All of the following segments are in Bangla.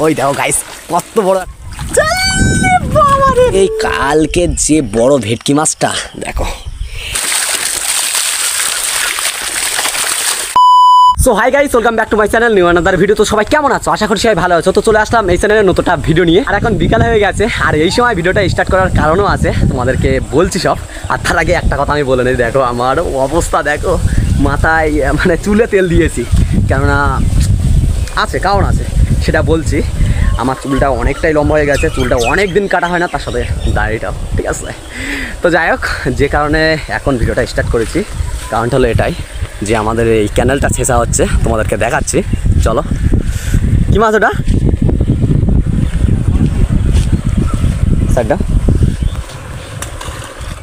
ওই দেখো গাইস কত বড় এই কালকে যে বড় ভেটকি মাছটা দেখো। So hi guys, welcome back to my channel new another video. তো সবাই কেমন আছো? আশা করি সবাই ভালো আছো। তো চলে আসলাম এই চ্যানেলের নতুনটা ভিডিও নিয়ে। আর এখন বিকাল হয়ে গেছে, আর এই সময় ভিডিওটা স্টার্ট করার কারণও আছে, তোমাদেরকে বলছি সব। আর তার আগে একটা কথা আমি বলে নিই, দেখো আমার অবস্থা দেখো, মাথায় মানে চুলে তেল দিয়েছি, কেননা আছে কারণ আছে, সেটা বলছি। আমার চুলটা অনেকটাই লম্বা হয়ে গেছে, চুলটা অনেক দিন কাটা হয় না, তার সাথে দাড়িটাও, ঠিক আছে। তো যাই হোক, যে কারণে এখন ভিডিওটা স্টার্ট করেছি, কারণটা হলো এটাই যে আমাদের এই ক্যানেলটা ছেঁচা হচ্ছে, তোমাদেরকে দেখাচ্ছি। চলো, কি মাছ ওটা? স্যারটা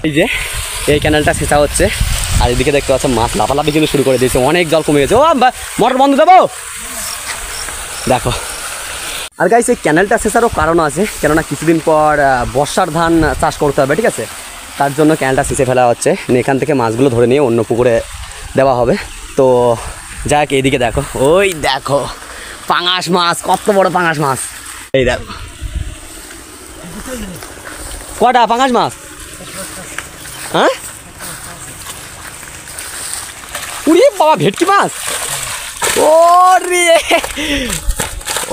এই যে এই ক্যানেলটা ছেঁচা হচ্ছে, আর এদিকে দেখতে পাচ্ছ মাছ লাফালাফি কিন্তু শুরু করে দিয়েছে, অনেক জল কমে গেছে। ও মোটর বন্ধ দেবো, দেখো। আর গাইস, এই ক্যানেলটা ছেঁচারও কারণ আছে, কেননা কিছুদিন পর বর্ষার ধান চাষ করতে হবে, ঠিক আছে। তার জন্য ক্যানেলটা ছেঁচে ফেলা হচ্ছে, এখান থেকে মাছগুলো ধরে নিয়ে অন্য পুকুরে দেওয়া হবে। তো যাক, এইদিকে দেখো, ওই দেখো পাঙাশ মাছ, কত বড় পাঙাশ মাছ। এই দেখো কটা পাঙাশ মাছ, হ্যাঁ? উড়িয়ে বাবা, ভেটকি মাছ। ও রে,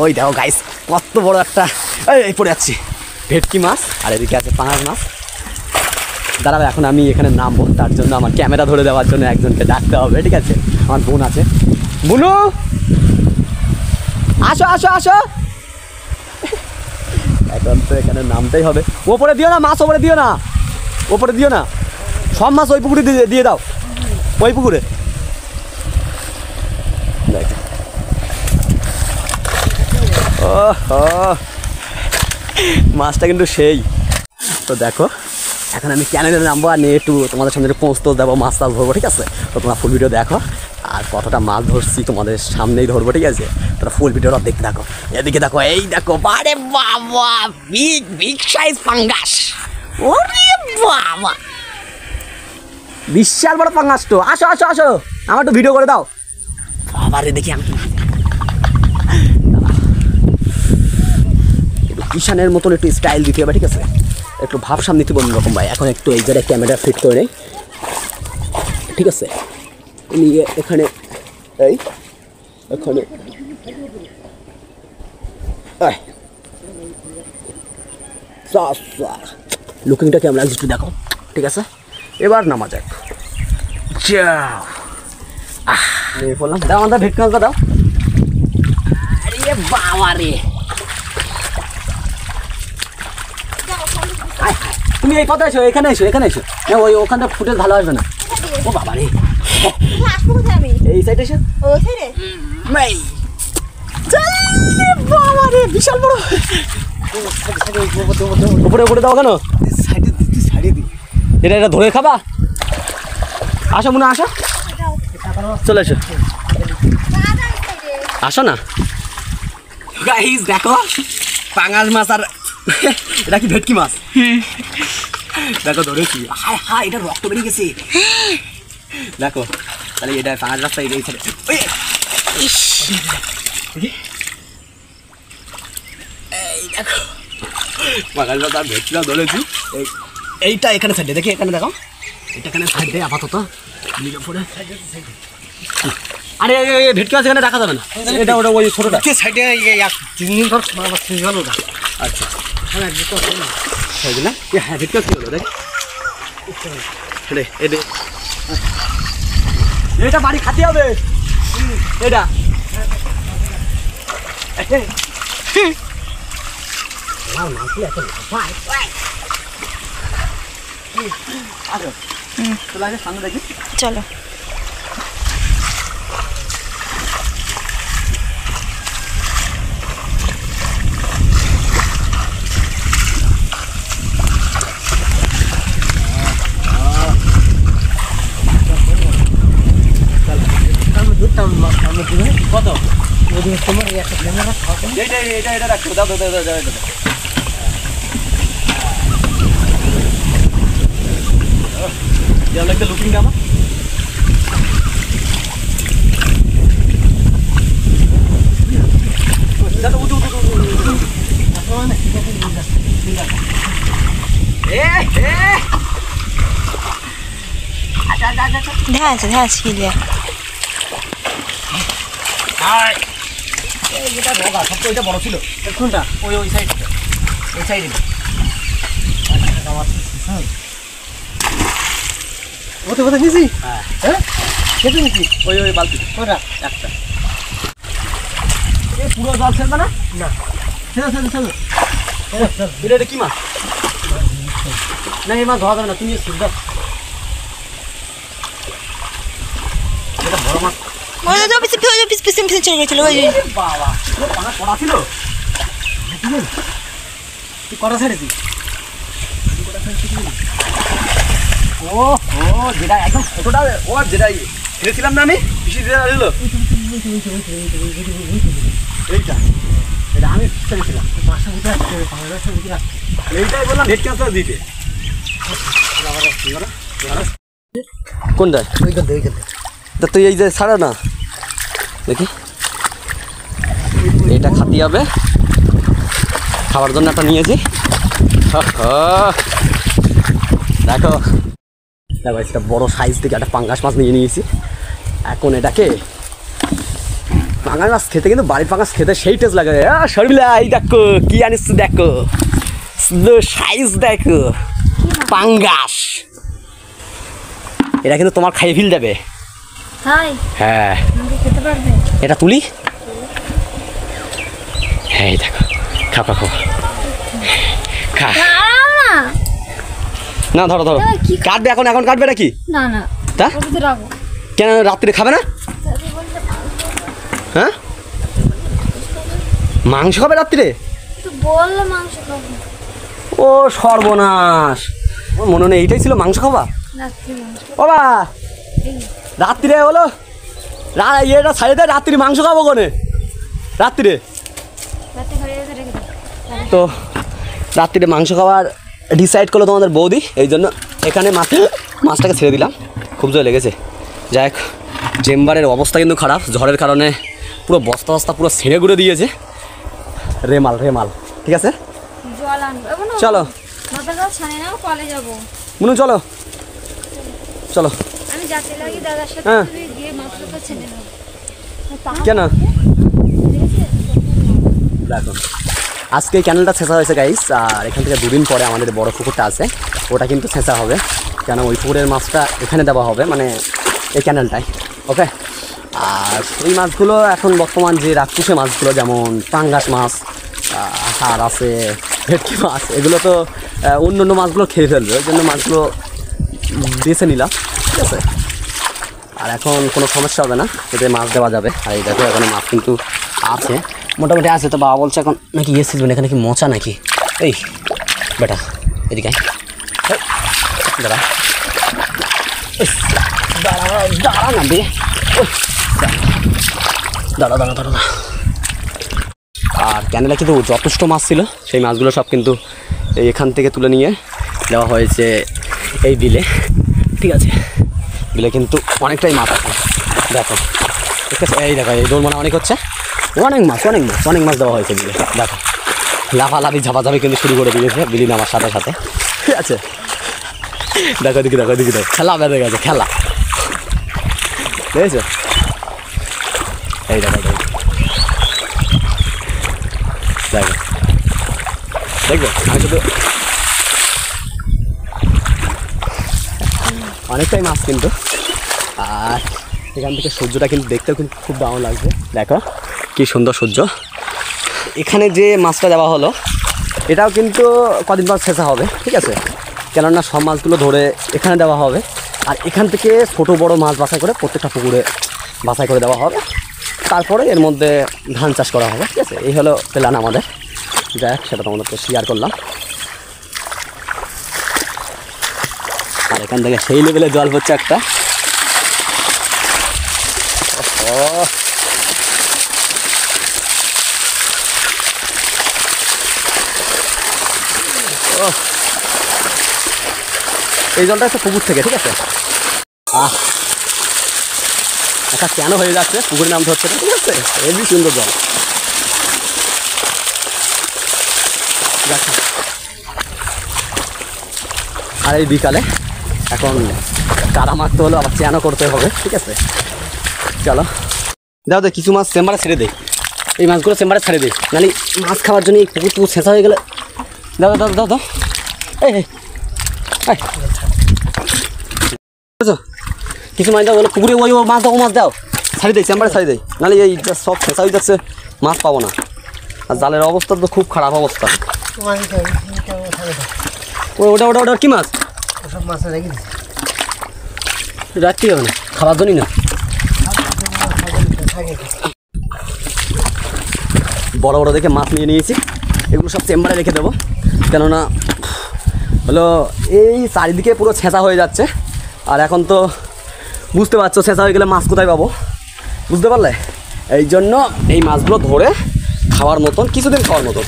ওই দেখো গাইস কত বড় একটা, এই পড়ে যাচ্ছি, ভেটকি মাছ। আর এদিকে আছে পাঙাশ মাছ। দাঁড়াবে, এখন আমি এখানে নামবো, তার জন্য আমার ক্যামেরা ধরে দেওয়ার জন্য একজনকে ডাকতে হবে, ঠিক আছে। আমার বোন আছে, বুনু আসো আসো আসো। এখন তো এখানে নামতেই হবে। ওপরে দিও না মাছ, ওপরে দিও না, ওপরে দিও না, সব মাছ ওই পুকুরে দিয়ে দাও, ওই পুকুরে। মাছটা কিন্তু সেই। তো দেখো, এখন আমি ক্যানেলে নামবো আর নিয়ে একটু তোমাদের সামনে পৌঁছতে দেবো, মাছ টাছ ধরবো, ঠিক আছে। তো তোমরা ফুল ভিডিও দেখো, আর কতটা মাছ ধরছি তোমাদের সামনেই ধরবো, ঠিক আছে। তোমরা ফুল ভিডিওটা দেখতে থাকো। এদিকে দেখো, এই দেখো, আরে বাবা, বিগ বিগ সাইজ পাঙ্গাস। ওরে বাবা, বিশাল বড় পাঙ্গাস তো। আসো আসো আসো, আমার একটু ভিডিও করে দাও। বাবারে, দেখি আমি কিষানের মতন একটু স্টাইল দিতে হবে, ঠিক আছে। একটু ভাব সামনে দিতে অন্যরকম ভাই। এখন একটু এই জায়গায় ক্যামেরা ফিট করে নেই, ঠিক আছে। নিয়ে এখানে এই এখানে লুকিংটা কেমন লাগছে একটু দেখো, ঠিক আছে। এবার নামা যাক, যাও। বললাম দাও, আমাদের ভেটকি মাছটা দাও। আরে বাবা রে, তুমি এই পথে এসো, এখানে এসো, এখানে এসো। ওই ওখানটা ফুটেজ ভালো আসবে না। ও বাবা রে, এই সাইডে এসো, বাবা রে, বিশাল বড়। উপরে উপরে দাও, কেন এটা এটা ধরে খাবা? আসো মনে, আসো, চলে এসো, আসো না। গাইস দেখো, পাঙাশ মাছ আর এটা কি ভেটকি মাছ, দেখো ধরেছি। হায় হায়, এটা রক্ত বেরিয়ে গেছে, দেখো। তাহলে এটা পাঙাশ মাছটা এই সাইডে, এই দেখো পাঙাশ মাছ আর ভেটকি মাছ ধরেছি। এইটা এখানে সাইডে দেখি, এখানে দেখো, এটা এখানে সাইডে আপাতত। আরে ভেটকি মাছ এখানে রাখা যাবে না, এটা ওটা ওই ছোটোটা সাইডে 3 দিন পর গেল ওটা। আচ্ছা হ্যাঁ, হ্যাঁ ভেটকি মাছ হলো, দেখ এটা বাড়ি খাতে হবে, এটা সামনে দেখি, চলো। কত তোমার একটা ক্যামেরা এটা রাখো, দাও দাও দাও দাও। একটা লুকিং দাও, দেখা আছে কিলিয়া এটা ঢোকা সব তো ওইটা বড় ছিল কোনটা ওই সাইডে ওতে নিয়েছি হ্যাঁ কেটে নিয়েছি ওই বালতি কোনটা একটা পুরো জল ছেড়বে না না ছেড়ে এটা কি মাছ না এই মাছ ধরা যাবে না তুমি সুবিধা এটা বড় মাছ পিছনে চলে গেছিল বাবা অনেক পড়া ছিল তুই কটা ছেড়েছি ও যেটা একদম ছোটটা ও যেটা ছেড়েছিলাম না আমি বেশি যেটা দিল এইটা এটা আমি ছেড়েছিলাম এইটাই বললাম নেট ক্যান্সার দিতে কোনটা তা তুই এই যে ছাড়া না দেখি এটা খাতি হবে খাওয়ার জন্য একটা নিয়েছি দেখো এটা বড় সাইজ থেকে একটা পাঙ্গাস মাছ নিয়ে নিয়েছি এখন এটাকে পাঙ্গাস মাছ খেতে কিন্তু বাড়ির পাঙ্গাস খেতে সেই টেস্ট লাগে শর্মিলা এই দেখো কি আনিস দেখো সাইজ দেখো পাঙ্গাস এটা কিন্তু তোমার খাইয়ে ফেল যাবে হ্যাঁ এটা তুলি হ্যাঁ দেখো খা না ধরো কাটবে এখন কাটবে নাকি তা কেন রাত্রে খাবে না হ্যাঁ মাংস খাবে রাত্রে ও সর্বনাশ মনে নেই এইটাই ছিল মাংস খাবা বাবা রাত্রিরে হলো এটা ছাড়ে দেয় রাত্রি মাংস খাবো কোনে রাত্রিরে তো রাত্রিরে মাংস খাওয়ার ডিসাইড করলো তোমাদের বৌদি এই জন্য এখানে মাছটাকে ছেড়ে দিলাম খুব জোর লেগেছে যাই হোক চেম্বারের অবস্থা কিন্তু খারাপ ঝড়ের কারণে পুরো বস্তা পুরো ছেড়ে গুঁড়ে দিয়েছে রেমাল ঠিক আছে চলো মুনু চলো হ্যাঁ কেন দেখো আজকে এই ক্যানেলটা ছেঁচা হয়েছে গাইস আর এখান থেকে দুদিন পরে আমাদের বড় পুকুরটা আছে ওটা কিন্তু ছেঁচা হবে কেন ওই পুকুরের মাছটা এখানে দেওয়া হবে মানে এই ক্যানেলটায় ওকে আর এই মাছগুলো এখন বর্তমান যে রাক্ষসে মাছগুলো যেমন পাঙ্গাস মাছ আর আছে ভেটকি মাছ এগুলো তো অন্য মাছগুলো খেয়ে ফেলবে ওই জন্য মাছগুলো বেছে নিলাম ঠিক আছে আর এখন কোনো সমস্যা হবে না এতে মাছ দেওয়া যাবে আর এই দেখো এখানে মাছ কিন্তু আছে মোটামুটি আছে তো বাবা বলছে এখন নাকি সিজবেন এখানে কি মোচা নাকি এই বেটা এদিকে দাঁড়া দাঁড়া না বে দাঁড়া আর ক্যানেলে কিন্তু যথেষ্ট মাছ ছিল সেই মাছগুলো সব কিন্তু এখান থেকে তুলে নিয়ে দেওয়া হয়েছে এই বিলে ঠিক আছে বিলে কিন্তু অনেকটাই মাছ আছে দেখো ঠিক আছে এই দেখো এই দোল মানে অনেক হচ্ছে অনেক মাছ দেওয়া হয়েছে বিলে দেখো লাফালাফি ঝাপাঝাপি কিন্তু শুরু করে দিয়েছে বিলি নামার সাথে ঠিক আছে দেখো দেখি খেলা বেঁধে গেছে খেলা বুঝেছো এই দেখো দেখবো আমি শুধু অনেকটাই মাছ কিন্তু আর এখান থেকে সূর্যটা কিন্তু দেখতেও কিন্তু খুব দারুণ লাগছে দেখো কি সুন্দর সূর্য এখানে যে মাছটা দেওয়া হলো এটাও কিন্তু কদিন পর ছেঁচা হবে ঠিক আছে কেননা সব মাছগুলো ধরে এখানে দেওয়া হবে আর এখান থেকে ছোটো বড়ো মাছ বাছাই করে প্রত্যেকটা পুকুরে বাছাই করে দেওয়া হবে তারপরে এর মধ্যে ধান চাষ করা হবে ঠিক আছে এই হলো প্ল্যান আমাদের যাই হোক সেটা তোমাদেরকে শেয়ার করলাম আর এখান থেকে সেই লেভেলে জল পড়ছে একটা এই জলটা হচ্ছে পুকুর থেকে ঠিক আছে আচ্ছা কেন হয়ে যাচ্ছে পুকুরের নাম ধরছে ঠিক আছে হেবি সুন্দর জল আর এই বিকালে এখন কাদা মারতে হলো, আবার চ্যানও করতে হবে, ঠিক আছে। চলো দাও দে, কিছু মাছ চেম্বারে ছেড়ে দেয়, এই মাছগুলো চেম্বারে ছেড়ে দেয়, নাহলে মাছ খাওয়ার জন্য এই পুকুর ছেঁচা হয়ে গেলে। দাও দাও দাও দাও, এই কিছু মাছ দাও, পুকুরে ওই মাছ দাও, মাছ দাও, ছাড়ি দেয়, চেম্বারে ছাড়ি দেয়, নাহলে এই সব ছেঁচা হয়ে যাচ্ছে, মাছ পাবো না। আর জালের অবস্থা তো খুব খারাপ অবস্থা। ওটা ওটা ওটা কি মাছ? রাখতেই হবে না, খাবার জন্যই না। বড় বড় দেখে মাছ নিয়ে নিয়েছি, এগুলো সব চেম্বারে রেখে দেবো, কেননা হলো এই চারিদিকে পুরো ছেঁচা হয়ে যাচ্ছে। আর এখন তো বুঝতে পারছো ছেঁচা হয়ে গেলে মাছ কোথায় পাবো, বুঝতে পারলে? এই জন্য এই মাছগুলো ধরে খাওয়ার মতন, কিছুদিন খাওয়ার মতন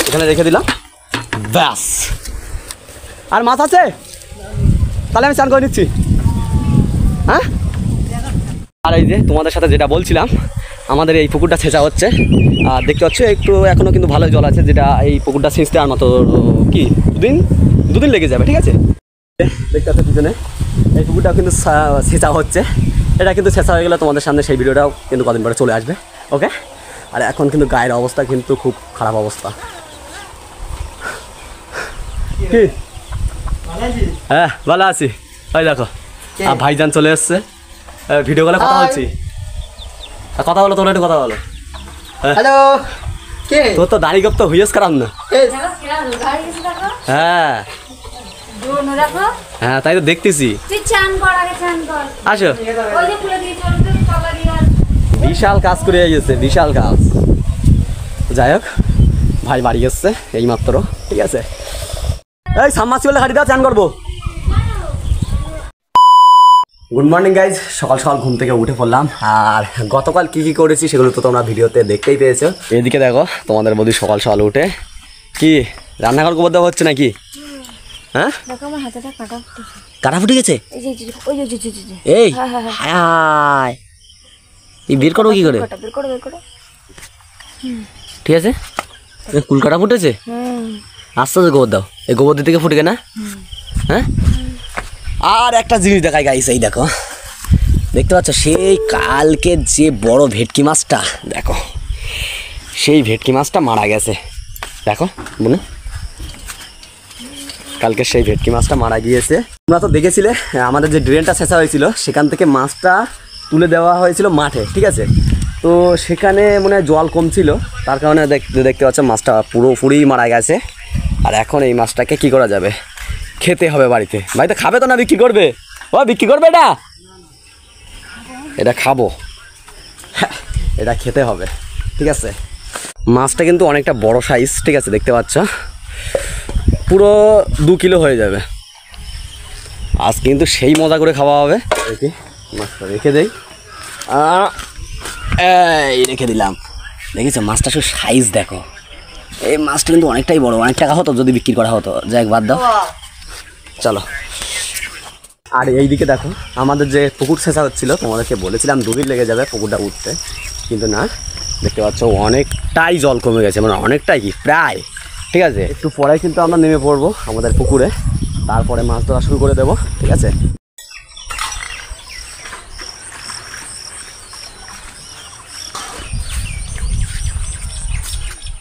এখানে রেখে দিলাম, ব্যাস। আর মাছ আছে? তাহলে আমি চান করে নিচ্ছি, হ্যাঁ। আর এই যে তোমাদের সাথে যেটা বলছিলাম, আমাদের এই পুকুরটা ছেঁচা হচ্ছে, আর দেখতে পাচ্ছ একটু এখনও কিন্তু ভালো জল আছে, যেটা এই পুকুরটা ছেঁচতে আর মাত্র কি দুদিন লেগে যাবে, ঠিক আছে। দেখতে পাচ্ছ পিছনে এই পুকুরটাও কিন্তু ছেঁচা হচ্ছে, এটা কিন্তু ছেঁচা হয়ে গেলে তোমাদের সামনে সেই ভিডিওটাও কিন্তু কদিন পরে চলে আসবে, ওকে। আর এখন কিন্তু গায়ের অবস্থা কিন্তু খুব খারাপ অবস্থা। কি? হ্যাঁ ভালো আছি, ওই দেখো আর ভাইজান চলে এসছে, ভিডিও কলে কথা বলছি। কথা বলো, তোর একটু কথা বলো। হ্যালো, কে? তোর তো দাড়ি গপ্ত হুইয়েস করাম না। হ্যাঁ হ্যাঁ, তাই তো দেখতেছি। আসো, বিশাল কাজ করে গেছে, বিশাল কাজ। যাই হোক, ভাই বাড়ি এসছে এই মাত্র, ঠিক আছে। এই সাবমার্সিবলে গাড়ি দাও, চান করবো। গুড মর্নিং গাইজ, সকাল সকাল ঘুম থেকে উঠে পড়লাম। আর গতকাল কী কী করেছি সেগুলো তো তোমরা ভিডিওতে দেখতেই পেয়েছো। এদিকে দেখো তোমাদের বৌদি সকাল সকাল উঠে কি রান্নাঘর গোবর দেওয়া হচ্ছে নাকি? হ্যাঁ, কাটা ফুটে গেছে। এই হায়, এই বের করবো কি করে? ঠিক আছে, কুল কাটা ফুটেছে, আস্তে আস্তে গোবর দাও, এই গোবর দিতে গিয়ে ফুটে না। হ্যাঁ, আর একটা জিনিস দেখাই গাইস, এই দেখো, দেখতে পাচ্ছ সেই কালকে যে বড় ভেটকি মাছটা, দেখো সেই ভেটকি মাছটা মারা গেছে, দেখো মনে, কালকে সেই ভেটকি মাছটা মারা গিয়েছে। তোমরা তো দেখেছিলে আমাদের যে ড্রেনটা ছেঁচা হয়েছিল, সেখান থেকে মাছটা তুলে দেওয়া হয়েছিল মাঠে, ঠিক আছে। তো সেখানে মনে হয় জল কম ছিল, তার কারণে দেখতে পাচ্ছ মাছটা পুরোপুরি মারা গেছে। আর এখন এই মাছটাকে কি করা যাবে? খেতে হবে বাড়িতে। বাড়িতে খাবে তো না বিক্রি করবে? ও বিক্রি করবে, এটা খাবো, এটা খেতে হবে, ঠিক আছে। মাছটা কিন্তু অনেকটা বড় সাইজ, ঠিক আছে, দেখতে পাচ্ছ পুরো 2 কিলো হয়ে যাবে। আজ কিন্তু সেই মজা করে খাওয়া হবে। দেখি মাছটা রেখে দেই, এই রেখে দিলাম। দেখেছো মাছটা শুধু সাইজ দেখো, এই মাছটা কিন্তু অনেকটাই বড়, অনেক টাকা হতো যদি বিক্রি করা হতো। যাই বাদ দাও, চলো। আর এইদিকে দেখো আমাদের যে পুকুর ছেঁচা হচ্ছিলো, তোমাদেরকে বলেছিলাম 2 দিন লেগে যাবে পুকুরটা উঠতে, কিন্তু না, দেখতে পাচ্ছ অনেকটাই জল কমে গেছে, মানে অনেকটাই কি প্রায়, ঠিক আছে। একটু পরে কিন্তু আমরা নেমে পড়বো আমাদের পুকুরে, তারপরে মাছ ধরা শুরু করে দেবো, ঠিক আছে।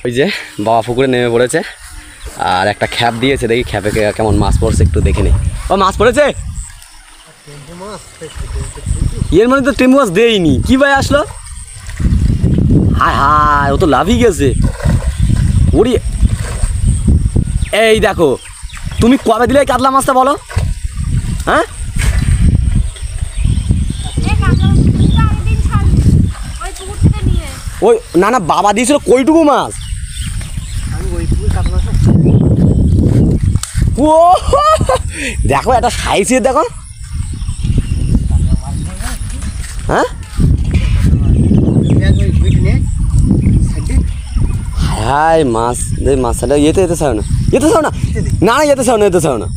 ওই যে বাবা পুকুরে নেমে পড়েছে, আর একটা খ্যাপ দিয়েছে, দেখি খ্যাপে কেমন মাছ পড়ছে একটু দেখে নিই। ও মাছ পড়েছে, এর মানে তো টেম্বু মাছ দেয়নি, কি ভাই আসলো? হায় হায়, ও তো লাভই গেছে। ওরি, এই দেখো তুমি কবে দিলে কাতলা মাছটা বলো? হ্যাঁ, ওই না না, বাবা দিয়েছিল কইটুকু মাছ? ও দেখো একটা সাইজ দেখো, হ্যাঁ হায় মাছ, মাছটা যেতে চাও না, যেতে চাও না, না না যেতে চাও না, যেতে চাও না,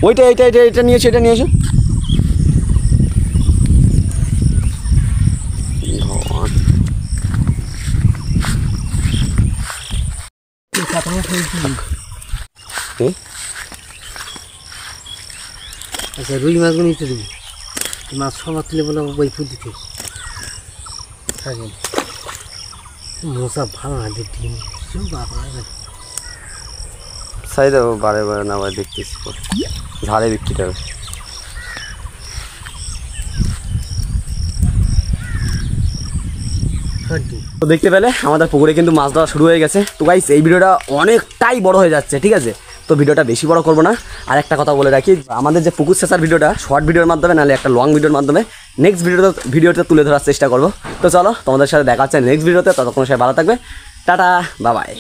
ওইটা এটা এটা এটা নিয়েছো, এটা নিয়েছো। আচ্ছা রুই মাছগুলো নিতে দিবি মাছ সবার তুলে বলে বই ফুট দিতে থাকেন মশা ভালো না দেখতে বাবা সাই দেবো বারে বারে না বারে দেখতেছি ঝাড়ে বিক্রি হবে। তো দেখতে পেলে আমাদের পুকুরে কিন্তু মাছ ধরা শুরু হয়ে গেছে। তো গাইস এই ভিডিওটা অনেকটাই বড় হয়ে যাচ্ছে, ঠিক আছে? তো ভিডিওটা বেশি বড় করবো না। আর একটা কথা বলে রাখি, আমাদের যে পুকুর ছেঁচার ভিডিওটা শর্ট ভিডিওর মাধ্যমে নাহলে একটা লং ভিডিওর মাধ্যমে নেক্সট ভিডিওতে তুলে ধরার চেষ্টা করবো। তো চলো তোমাদের সাথে দেখা হচ্ছে নেক্সট ভিডিওতে, ততক্ষণ সবাই ভালো থাকবে, টাটা বাই বাই।